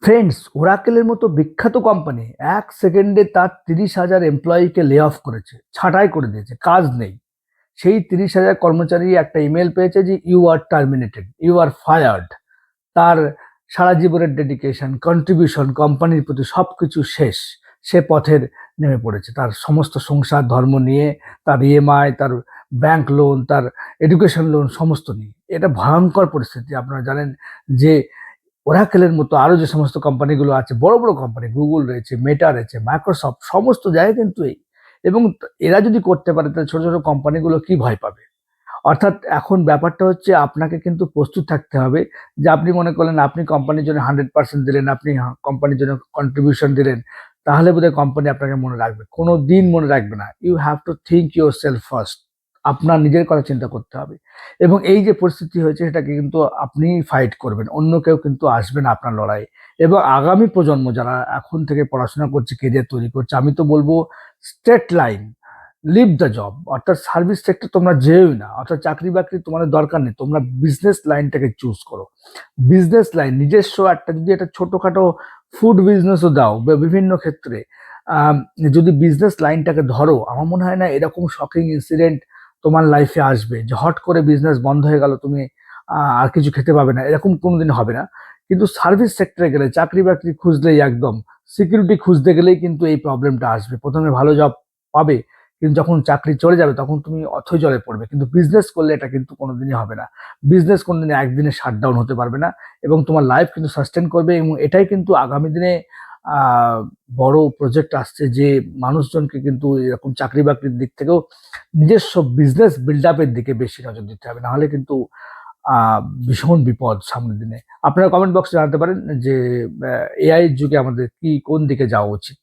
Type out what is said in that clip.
Friends, ওরাকেলের মতো বিখ্যাত company 1 সেকেন্ডে তার 30,000 এমপ্লয়িকে লে অফ করেছে, ছাঁটাই করে দিয়েছে, কাজ নেই। সেই 30,000 কর্মচারী একটা ইমেল পেয়েছে যে you are terminated, you are fired. তার সারা জীবনের ডেডিকেশন, কন্ট্রিবিউশন কোম্পানির প্রতি সবকিছু শেষ। সে পথের নেমে পড়েছে তার সমস্ত সংসার ধর্ম নিয়ে, তার ইএমআই, তার ব্যাংক লোন, তার এডুকেশন লোন সমস্ত নিয়ে। এটা ভয়ঙ্কর পরিস্থিতি। আপনারা জানেন যে ওরাকেলের মতো আরো যে সমস্ত কোম্পানিগুলো আছে, বড় বড় কোম্পানি, গুগল রয়েছে, মেটা রয়েছে, মাইক্রোসফট, সমস্ত জায়গায় কিন্তু এই। এবং এরা যদি করতে পারে তাহলে ছোট ছোট কোম্পানিগুলো কি ভয় পাবে? অর্থাৎ এখন ব্যাপারটা হচ্ছে আপনাকে কিন্তু প্রস্তুত থাকতে হবে যে আপনি মনে করলেন আপনি কোম্পানির জন্য 100% দিলেন, আপনি কোম্পানির জন্য কন্ট্রিবিউশন দিলেন, তাহলে বোধহয় কোম্পানি আপনাকে মনে রাখবে। কোনো দিন মনে রাখবে না। You have to think yourself first. আপনার নিজের কথা চিন্তা করতে হবে। এবং এই যে পরিস্থিতি হয়েছে সেটাকে কিন্তু আপনি ফাইট করবেন, অন্য কেউ কিন্তু আসবে না আপনার লড়াই। এবং আগামী প্রজন্ম যারা এখন থেকে পড়াশোনা করছে, কেরিয়ার তৈরি করছে, আমি তো বলবো straight line, leave the job. অর্থাৎ সার্ভিস সেক্টর তোমরা যেওই না, অর্থাৎ চাকরি বাকরি তোমাদের দরকার নেই, তোমরা বিজনেস লাইনটাকে চুজ করো। বিজনেস লাইন নিজস্ব একটা, যদি একটা ছোটখাটো ফুড বিজনেসও দাও বা বিভিন্ন ক্ষেত্রে আম, যদি বিজনেস লাইনটাকে ধরো, আমার মনে হয় না এরকম শকিং ইনসিডেন্ট তোমার লাইফে আসবে যে হট করে বিজনেস বন্ধ হয়ে গেল, তুমি আর কিছু খেতে পাবে না, এরকম কোনোদিন হবে না। কিন্তু সার্ভিস সেক্টরে গেলে, চাকরি বাকরি খুঁজলেই, একদম সিকিউরিটি খুঁজতে গেলেই কিন্তু এই প্রবলেমটা আসবে। প্রথমে ভালো জব পাবে, কিন্তু যখন চাকরি চলে যাবে তখন তুমি অথৈ জলে পড়বে। কিন্তু বিজনেস করলে এটা কিন্তু কোনোদিনই হবে না। বিজনেস কোনোদিনই একদিনে শাটডাউন হতে পারবে না, এবং তোমার লাইফ কিন্তু সাস্টেন করবে। এবং এটাই কিন্তু আগামী দিনে আহ বড় প্রজেক্ট আসছে, যে মানুষজনকে কিন্তু এরকম চাকরি বাকরির দিক থেকেও নিজস্ব বিজনেস বিল্ড আপের দিকে বেশি নজর দিতে হবে, নাহলে কিন্তু ভীষণ বিপদ সামনের দিনে। আপনারা কমেন্ট বক্সে জানাতে পারেন যে এআই যুগে আমাদের কি, কোন দিকে যাওয়া উচিত।